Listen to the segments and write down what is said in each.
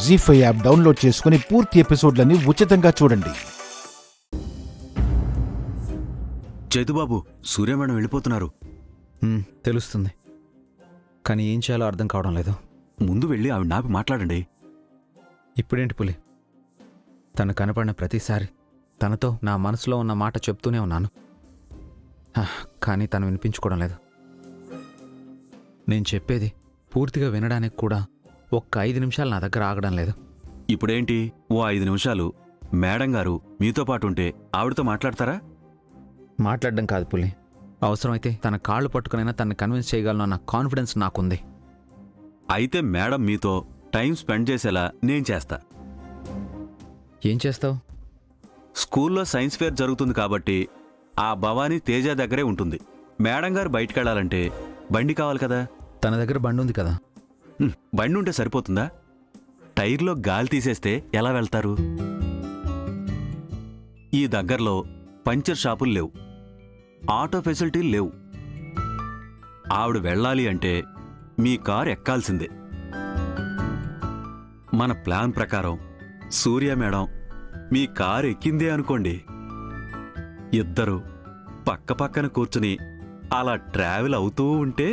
జీ5 app download చేసుకుని పూర్తి ఎపిసోడ్లని ఉచితంగా చూడండి. చైతుబాబు, సూర్య మేడం వెళ్ళిపోతున్నారు. తెలుస్తుంది, కానీ ఏం చేయాలో అర్థం కావడం లేదు. ముందు వెళ్ళి ఆవిడ నాపి మాట్లాడండి. ఇప్పుడేంటి పులి? తను కనపడిన ప్రతిసారి తనతో నా మనసులో ఉన్న మాట చెప్తూనే ఉన్నాను, కానీ తను వినిపించుకోవడం లేదు. నేను చెప్పేది పూర్తిగా వినడానికి కూడా ఒక్క 5 నిమిషాలు నా దగ్గర ఆగడం లేదు. ఇప్పుడేంటి, ఓ 5 నిమిషాలు మేడం గారు మీతో పాటు ఉంటే ఆవిడతో మాట్లాడతారా? మాట్లాడడం కాదు పులి, అవసరమైతే తన కాళ్ళు పట్టుకునైనా తనని కన్విన్స్ చేయగలను అన్న కాన్ఫిడెన్స్ నాకుంది. అయితే మేడం మీతో టైం స్పెండ్ చేసేలా నేను చేస్తా. ఏం చేస్తావు? స్కూల్లో సైన్స్ ఫేర్ జరుగుతుంది కాబట్టి ఆ భవానీ తేజ దగ్గరే ఉంటుంది. మేడం గారు బయటికెళ్లాలంటే బండి కావాలి కదా. తన దగ్గర బండి ఉంది కదా. బండి ఉంటే సరిపోతుందా? టైర్లో గాలి తీసేస్తే ఎలా వెళ్తారు? ఈ దగ్గరలో పంచర్ షాపులు లేవు, ఆటో ఫెసిలిటీలు లేవు. ఆవిడ వెళ్ళాలి అంటే మీ కారు ఎక్కాల్సిందే. మన ప్లాన్ ప్రకారం సూర్య మేడం మీ కారు ఎక్కిందే అనుకోండి, ఇద్దరు పక్క పక్కన కూర్చుని అలా ట్రావెల్ అవుతూ ఉంటే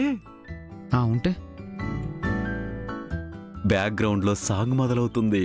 ఉంటే బ్యాక్గ్రౌండ్లో సాంగ్ మొదలవుతుంది.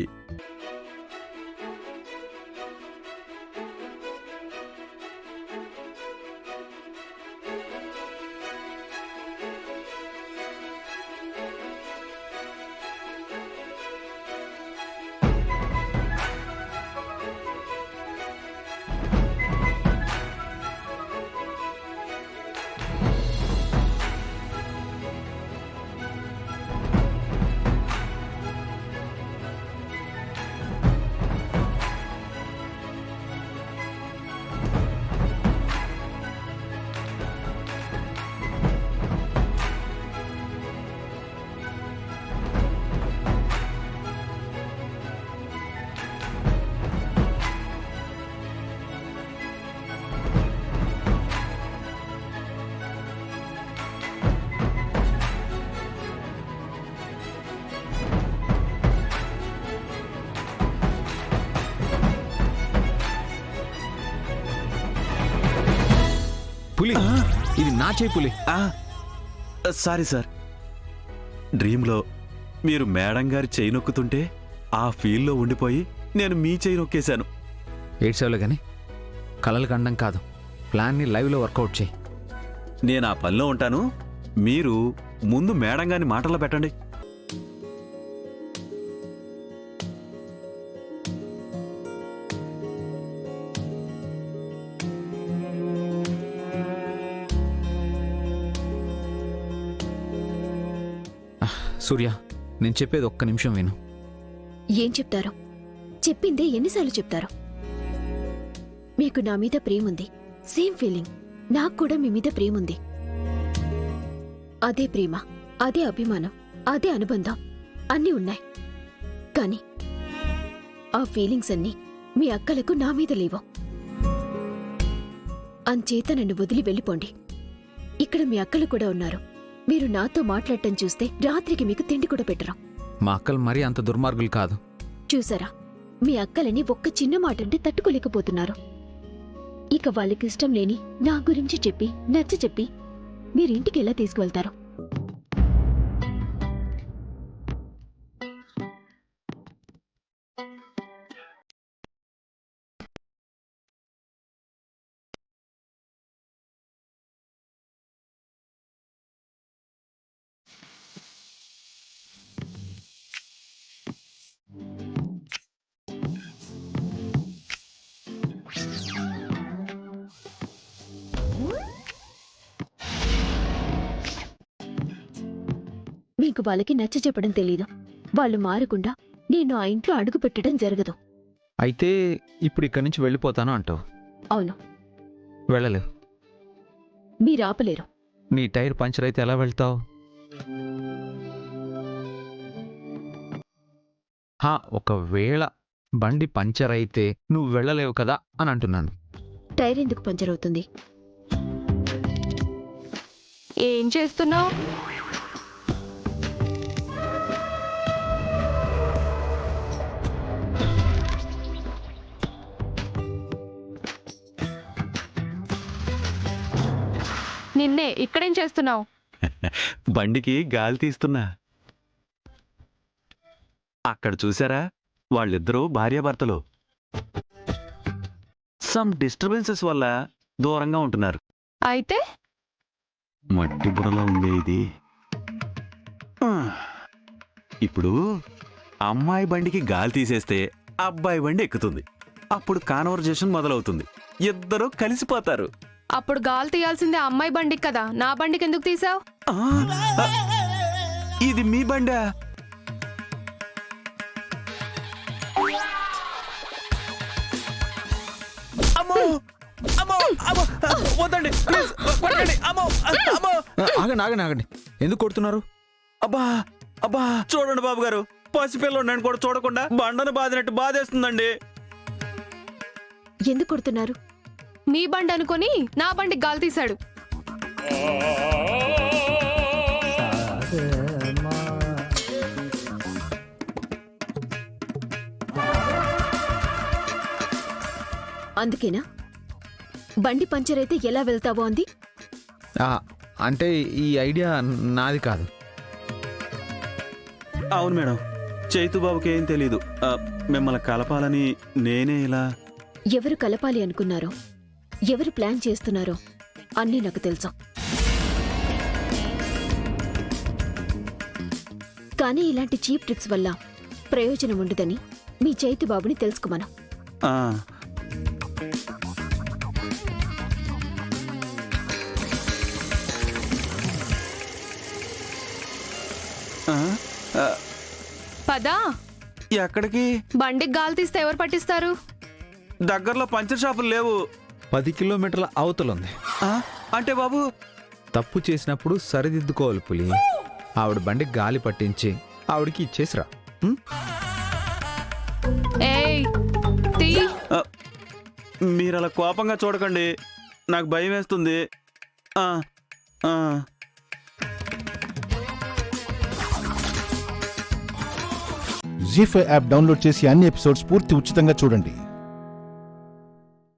పులి, ఇది నా చేయి పులి. సారీ సార్, డ్రీమ్లో మీరు మేడం గారి చేయి నొక్కుతుంటే ఆ ఫీల్లో ఉండిపోయి నేను మీ చేయి నొక్కేశాను. ఏడ్సేవలే కానీ కలలు కండం కాదు, ప్లాన్ని లైవ్లో వర్కౌట్ చేయి. నేను ఆ పనిలో ఉంటాను, మీరు ముందు మేడం గారిని మాటల్లో పెట్టండి. సూర్య, నేను చెప్పేది ఒక్క నిమిషం విను. ఏం చెప్తారో? చెప్పిందే ఎన్నిసార్లు చెప్తారో? మీకు నా మీద ప్రేముంది, సేమ్ ఫీలింగ్ నాకు కూడా మీ మీద ప్రేముంది. అదే ప్రేమ, అదే అభిమానం, అదే అనుబంధం అన్నీ ఉన్నాయి. కానీ ఆ ఫీలింగ్స్ అన్నీ మీ అక్కలకు నా మీద లేవు. అంచేత నన్ను వదిలి వెళ్ళిపోండి. ఇక్కడ మీ అక్కలు కూడా ఉన్నారు. మీరు నాతో మాట్లాడటం చూస్తే రాత్రికి మీకు తిండి కూడా పెట్టరు. మా అక్కలు మరీ అంత దుర్మార్గులు కాదు. చూసారా, మీ అక్కలని ఒక్క చిన్న మాట అంటే తట్టుకోలేకపోతున్నారు. ఇక వాళ్ళకిష్టం లేని నా గురించి చెప్పి నచ్చ చెప్పి మీరింటికి ఎలా తీసుకువెళ్తారు? మీకు వాళ్ళకి నచ్చ చెప్పడం తెలీదు. వాళ్ళు మారకుండా నేను ఆ ఇంట్లో అడుగు పెట్టడం జరగదు. అయితే ఇప్పుడు ఇక్కడి నుంచి వెళ్ళిపోతాను అంటావు? అవును. వెళ్ళలేవు. మీరు ఆపలేరు. నీ టైర్ పంచర్ అయితే ఎలా వెళ్తావు? ఒకవేళ బండి పంచర్ అయితే నువ్వు వెళ్ళలేవు కదా అని అంటున్నాను. టైర్ ఎందుకు పంచర్ అవుతుంది? ఏం చేస్తున్నావు? నిన్నే ఇక్కడేం చేస్తున్నావు? బండికి గాలి తీస్తున్నా. అక్కడ చూసారా, వాళ్ళిద్దరూ భార్యాభర్తలు. సమ్ డిస్టర్బెన్సెస్ వల్ల దూరంగా ఉంటున్నారు. అయితే మట్టి బుర్రలో ఉంది ఇది. ఇప్పుడు అమ్మాయి బండికి గాలి తీసేస్తే అబ్బాయి బండి ఎక్కుతుంది. అప్పుడు కాన్వర్జేషన్ మొదలవుతుంది. ఇద్దరూ కలిసిపోతారు. అప్పుడు గాలి తీయాల్సిందే అమ్మాయి బండికి కదా, నా బండికి ఎందుకు తీసావు? ఇది మీ బండా? ఆగండి ఆగండి ఆగండి, ఎందుకు కొడుతున్నారు? అబ్బా అబ్బా, చూడండి బాబు గారు, పసిపిల్లలు నేను కూడా చూడకుండా బండను బాదినట్టు బాధేస్తుందండి. ఎందుకు కొడుతున్నారు? మీ బండి అనుకొని నా బండికి గాలి తీశాడు. అందుకేనా బండి పంచర్ అయితే ఎలా వెళ్తావో అంది? అంటే ఈ ఐడియా నాది కాదు. అవును మేడం, చైతుబాబుకి ఏం తెలీదు. మిమ్మల్ని కలపాలని నేనే ఇలా. ఎవరు కలపాలి అనుకున్నారో, ఎవరు ప్లాన్ చేస్తున్నారో అన్నీ నాకు తెలుసు. కానీ ఇలాంటి చీప్ ట్రిక్స్ వల్ల ప్రయోజనం ఉండదని మీ చైతుబాబుని తెలుసుకోమను. ఆ, ఆ, ఆ, పదా, ఎక్కడికి? బండికి గాలి తీస్తే ఎవరు పట్టిస్తారు? దగ్గరలో పంచర్ షాపులు లేవు. 10 కిలోమీటర్ల అవతలుంది. అంటే బాబు, తప్పు చేసినప్పుడు సరిదిద్దుకోవాలి పులి. ఆవిడ బండికి గాలి పట్టించి ఆవిడకి ఇచ్చేసిరా. ఏయ్ తీ. మీరు అలా కోపంగా చూడకండి, నాకు భయం వేస్తుంది. ఆ, ఆ. జీ5 యాప్ డౌన్లోడ్ చేసి అన్ని ఎపిసోడ్స్ పూర్తి ఉచితంగా చూడండి.